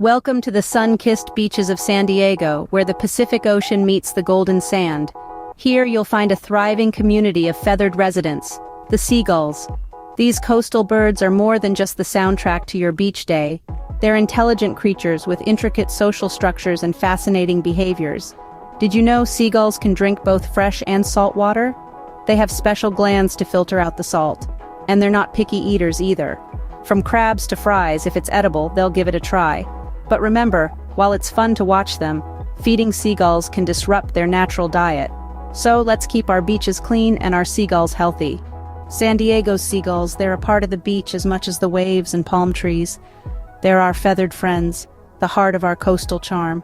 Welcome to the sun-kissed beaches of San Diego, where the Pacific Ocean meets the golden sand. Here you'll find a thriving community of feathered residents, the seagulls. These coastal birds are more than just the soundtrack to your beach day. They're intelligent creatures with intricate social structures and fascinating behaviors. Did you know seagulls can drink both fresh and salt water? They have special glands to filter out the salt. And they're not picky eaters either. From crabs to fries, if it's edible, they'll give it a try. But remember, while it's fun to watch them, feeding seagulls can disrupt their natural diet. So let's keep our beaches clean and our seagulls healthy. San Diego's seagulls, they're a part of the beach as much as the waves and palm trees. They're our feathered friends, the heart of our coastal charm.